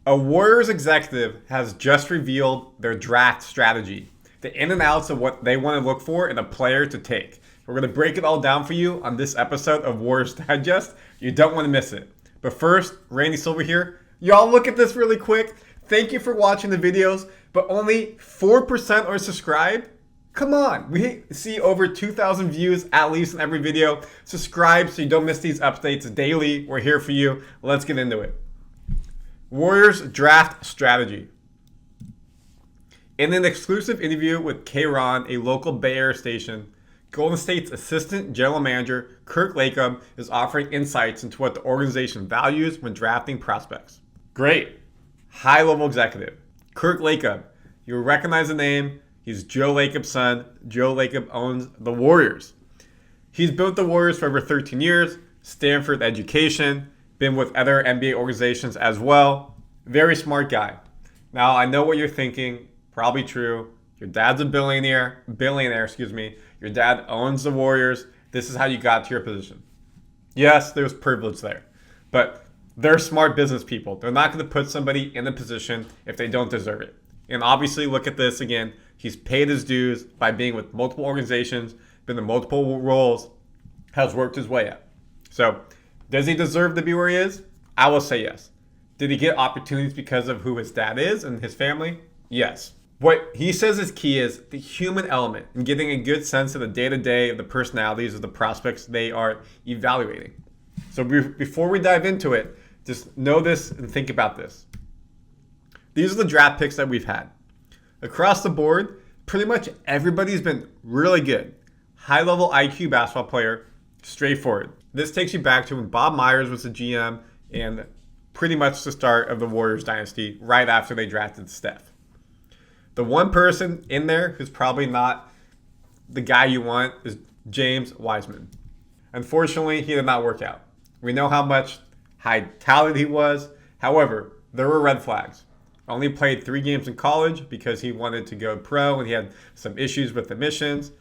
A Warriors executive has just revealed their draft strategy, the in and outs of what they want to look for in a player to take. We're going to break it all down for you on this episode of Warriors Digest. You don't want to miss it. But first, Randy Silver here. Y'all look at this really quick. Thank you for watching the videos, but only 4% are subscribed. Come on, we see over 2,000 views at least in every video. Subscribe so you don't miss these updates daily. We're here for you. Let's get into it. Warriors draft strategy. In an exclusive interview with K-Ron, a local Bay Area station, Golden State's assistant general manager, Kirk Lob, is offering insights into what the organization values when drafting prospects. Great. High-level executive. Kirk Lob. You'll recognize the name. He's Joe Lacob's son. Joe Lacob owns the Warriors. He's built the Warriors for over 13 years. Stanford education. Been with other NBA organizations as well. Very smart guy. Now, I know what you're thinking. Probably true. Your dad's a billionaire. Your dad owns the Warriors. This is how you got to your position. Yes, there's privilege there. But they're smart business people. They're not going to put somebody in a position if they don't deserve it. And obviously, look at this again. He's paid his dues by being with multiple organizations, been in multiple roles, has worked his way up. So, does he deserve to be where he is? I will say yes. Did he get opportunities because of who his dad is and his family? Yes. What he says is key is the human element and getting a good sense of the day-to-day of the personalities of the prospects they are evaluating. So before we dive into it, just know this and think about this. These are the draft picks that we've had. Across the board, pretty much everybody's been really good. High-level IQ basketball player, straightforward. This takes you back to when Bob Myers was the GM and pretty much the start of the Warriors dynasty right after they drafted Steph. The one person in there who's probably not the guy you want is James Wiseman. Unfortunately, he did not work out. We know how much high talent he was. However, there were red flags. Only played 3 games in college because he wanted to go pro and he had some issues with admissions.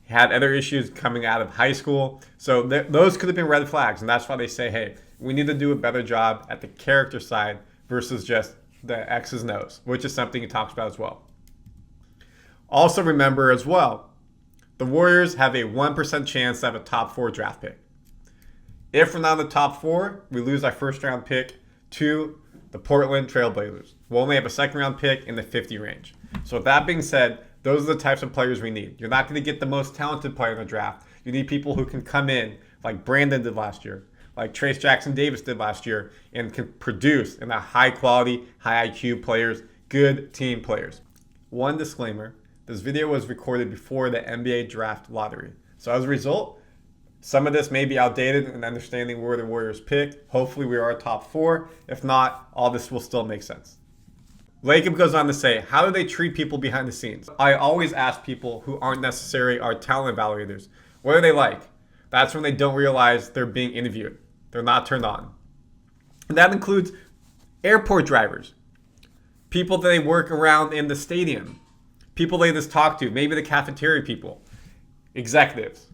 He had other issues coming out of high school. So those could have been red flags. And that's why they say, hey, we need to do a better job at the character side versus just the X's and O's, which is something he talks about as well. Also remember as well, the Warriors have a 1% chance to have a top 4 draft pick. If we're not in the top 4, we lose our first round pick to the Portland Trail Blazers. We'll only have a second round pick in the 50 range. So with that being said, those are the types of players we need. You're not going to get the most talented player in the draft. You need people who can come in like Brandon did last year, like Trayce Jackson-Davis did last year, and can produce in the high quality, high IQ players, good team players. One disclaimer, this video was recorded before the NBA draft lottery. So as a result, some of this may be outdated in understanding where the Warriors pick. Hopefully we are top 4. If not, all this will still make sense. Lacob goes on to say, how do they treat people behind the scenes? I always ask people who aren't necessarily our talent evaluators, what are they like? That's when they don't realize they're being interviewed. They're not turned on. And that includes airport drivers, people that they work around in the stadium, people they just talk to, maybe the cafeteria people, executives.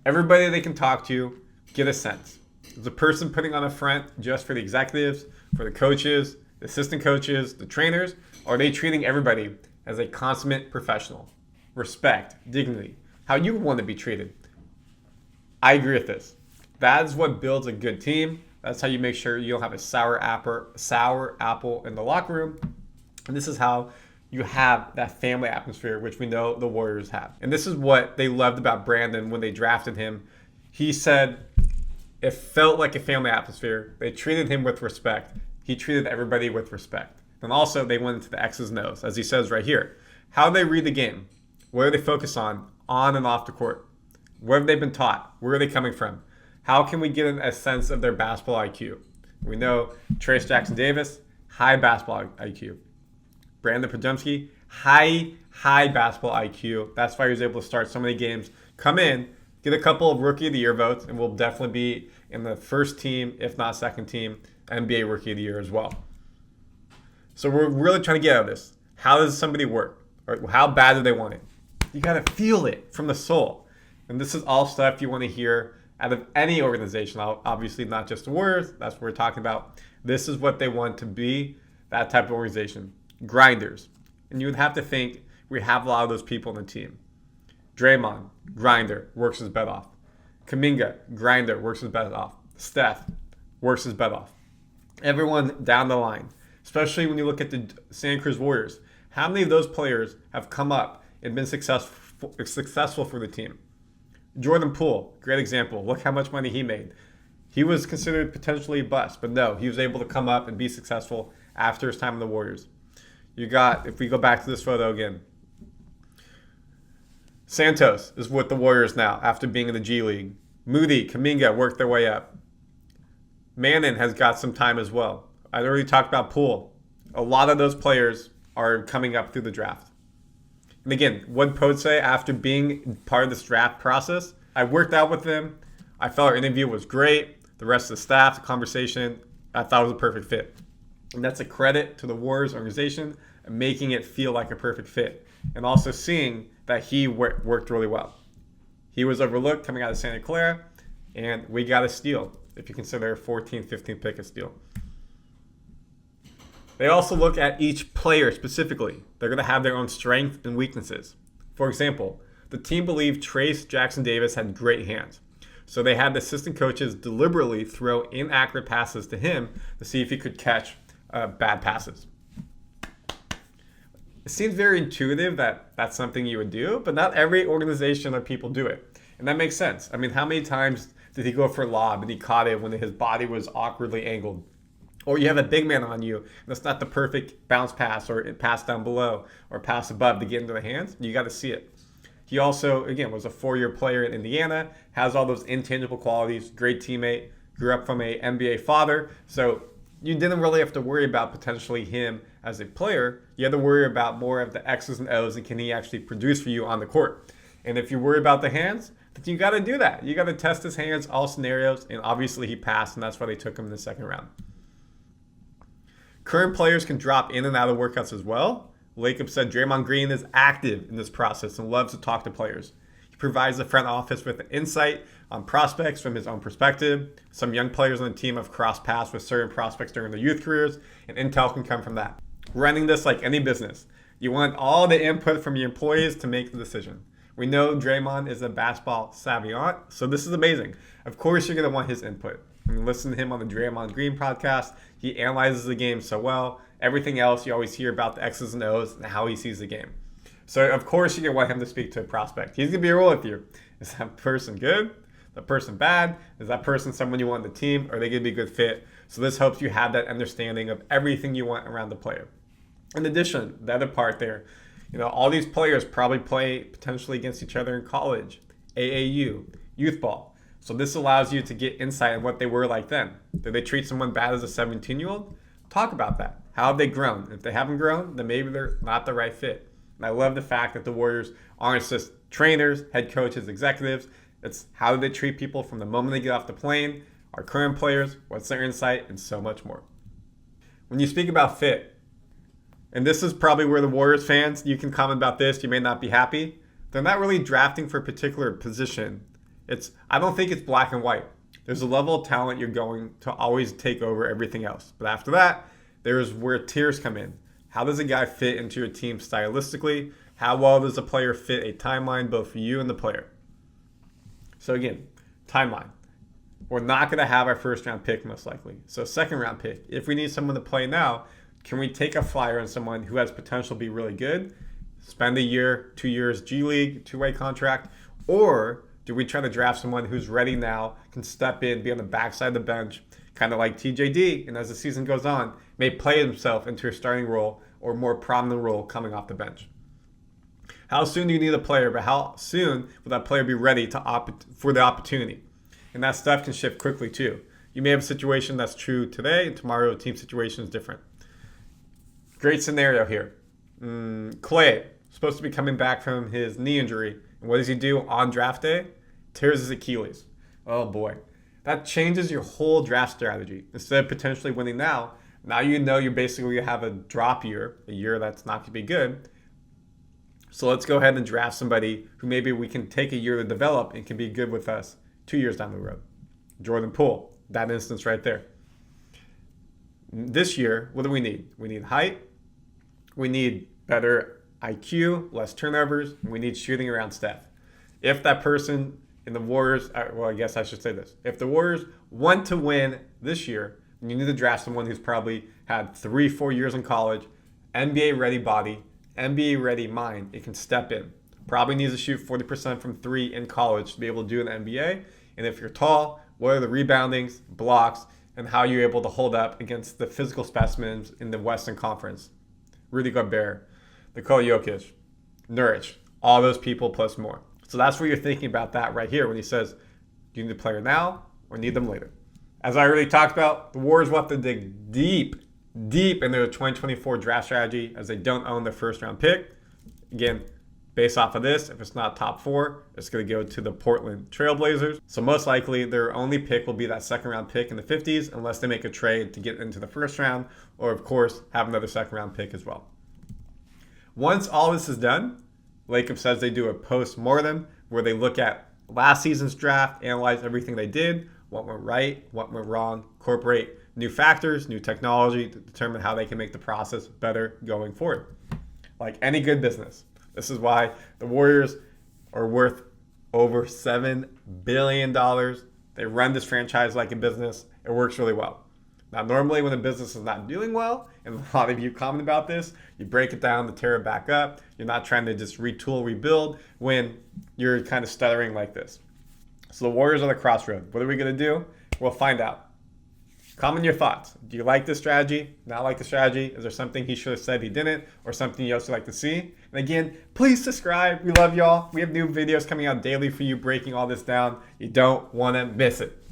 Everybody they can talk to, get a sense. Is the person putting on a front just for the executives, for the coaches, the assistant coaches, the trainers, or are they treating everybody as a consummate professional? Respect, dignity, how you want to be treated. I agree with this. That is what builds a good team. That's how you make sure you don't have a sour apple in the locker room. And this is how you have that family atmosphere, which we know the Warriors have. And this is what they loved about Brandon when they drafted him. He said it felt like a family atmosphere. They treated him with respect. He treated everybody with respect. And also they went into the X's and O's, as he says right here. How do they read the game? What do they focus on and off the court? What have they been taught? Where are they coming from? How can we get a sense of their basketball IQ? We know Trayce Jackson-Davis, high basketball IQ. Brandon Podziemski, high basketball IQ. That's why he was able to start so many games. Come in, get a couple of Rookie of the Year votes, and we'll definitely be in the first team, if not second team, NBA Rookie of the Year as well. So we're really trying to get out of this. How does somebody work? Or how bad do they want it? You got to feel it from the soul. And this is all stuff you want to hear out of any organization. Obviously, not just the Warriors. That's what we're talking about. This is what they want to be that type of organization. Grinders. And you would have to think we have a lot of those people in the team. Draymond, grinder, works his butt off. Kuminga, grinder, works his butt off. Steph, works his butt off. Everyone down the line, especially when you look at the Santa Cruz Warriors, how many of those players have come up and been successful for the team? Jordan Poole, great example. Look how much money he made. He was considered potentially a bust, but no, he was able to come up and be successful after his time in the Warriors. You got, if we go back to this photo again, Santos is with the Warriors now after being in the G League. Moody, Kuminga worked their way up. Mannon has got some time as well. I already talked about Poole. A lot of those players are coming up through the draft. And again, what Poe say after being part of this draft process, I worked out with them. I felt our interview was great. The rest of the staff, the conversation, I thought it was a perfect fit. And that's a credit to the Warriors organization and making it feel like a perfect fit. And also seeing that he worked really well. He was overlooked coming out of Santa Clara, and we got a steal, if you consider a 14-15 pick a steal. They also look at each player specifically. They're going to have their own strengths and weaknesses. For example, the team believed Trace Jackson Davis had great hands. So they had the assistant coaches deliberately throw inaccurate passes to him to see if he could catch bad passes. It seems very intuitive that that's something you would do, but not every organization or people do it. And that makes sense. I mean, how many times did he go for a lob and he caught it when his body was awkwardly angled? Or you have a big man on you, and it's not the perfect bounce pass or pass down below or pass above to get into the hands. You got to see it. He also, again, was a 4-year player in Indiana, has all those intangible qualities, great teammate, grew up from a NBA father. So you didn't really have to worry about potentially him as a player. You had to worry about more of the X's and O's and can he actually produce for you on the court. And if you worry about the hands, then you got to do that. You got to test his hands, all scenarios, and obviously he passed, and that's why they took him in the second round. Current players can drop in and out of workouts as well. Lacob said Draymond Green is active in this process and loves to talk to players. He provides the front office with an insight on prospects from his own perspective. Some young players on the team have crossed paths with certain prospects during their youth careers, and intel can come from that. Running this like any business, you want all the input from your employees to make the decision. We know Draymond is a basketball savant, so this is amazing. Of course, you're going to want his input. And listen to him on the Draymond Green podcast. He analyzes the game so well. Everything else, you always hear about the X's and O's and how he sees the game. So, of course, you're going to want him to speak to a prospect. He's going to be real with you. Is that person good? That person bad? Is that person someone you want on the team? Are they going to be a good fit? So this helps you have that understanding of everything you want around the player. In addition, the other part there, all these players probably play potentially against each other in college, AAU, youth ball. So this allows you to get insight on what they were like then. Did they treat someone bad as a 17-year-old? Talk about that. How have they grown? If they haven't grown, then maybe they're not the right fit. And I love the fact that the Warriors aren't just trainers, head coaches, executives. It's how do they treat people from the moment they get off the plane, our current players, what's their insight, and so much more. When you speak about fit, and this is probably where the Warriors fans, you can comment about this, you may not be happy. They're not really drafting for a particular position. I don't think it's black and white. There's a level of talent you're going to always take over everything else. But after that, there's where tiers come in. How does a guy fit into your team stylistically? How well does a player fit a timeline both for you and the player? So again, timeline. We're not going to have our first round pick most likely. So second round pick. If we need someone to play now, can we take a flyer on someone who has potential to be really good, spend a year, 2 years G League, two-way contract, or do we try to draft someone who's ready now, can step in, be on the backside of the bench, kind of like TJD, and as the season goes on, may play himself into a starting role or more prominent role coming off the bench? How soon do you need a player, but how soon will that player be ready for the opportunity? And that stuff can shift quickly too. You may have a situation that's true today, and tomorrow a team situation is different. Great scenario here. Clay, supposed to be coming back from his knee injury. And what does he do on draft day? Tears his Achilles. Oh boy. That changes your whole draft strategy. Instead of potentially winning now you basically have a drop year, a year that's not going to be good. So let's go ahead and draft somebody who maybe we can take a year to develop and can be good with us 2 years down the road. Jordan Poole, that instance right there. This year, what do we need? We need height. We need better IQ, less turnovers. And we need shooting around Steph. If that person in the Warriors, well, I guess I should say this. If the Warriors want to win this year, you need to draft someone who's probably had 3-4 years in college, NBA ready body, NBA ready mind. It can step in. Probably needs to shoot 40% from 3 in college to be able to do in the NBA. And if you're tall, what are the reboundings, blocks, and how you're able to hold up against the physical specimens in the Western Conference? Rudy Gobert, Nikola Jokic, Nurkic, all those people plus more. So that's what you're thinking about that right here when he says, do you need a player now or need them later? As I already talked about, the Warriors will have to dig deep in their 2024 draft strategy as they don't own their first round pick. Again, based off of this, if it's not top 4, it's going to go to the Portland Trailblazers. So most likely their only pick will be that second round pick in the 50s unless they make a trade to get into the first round or, of course, have another second round pick as well. Once all this is done, Lacob says they do a post-mortem where they look at last season's draft, analyze everything they did, what went right, what went wrong, incorporate new factors, new technology to determine how they can make the process better going forward. Like any good business. This is why the Warriors are worth over $7 billion. They run this franchise like a business. It works really well. Now, normally when a business is not doing well, and a lot of you comment about this, you break it down to tear it back up. You're not trying to just retool, rebuild when you're kind of stuttering like this. So the Warriors are the crossroad. What are we going to do? We'll find out. Comment your thoughts. Do you like this strategy? Not like the strategy? Is there something he should have said he didn't? Or something you also like to see? And again, please subscribe. We love y'all. We have new videos coming out daily for you breaking all this down. You don't want to miss it.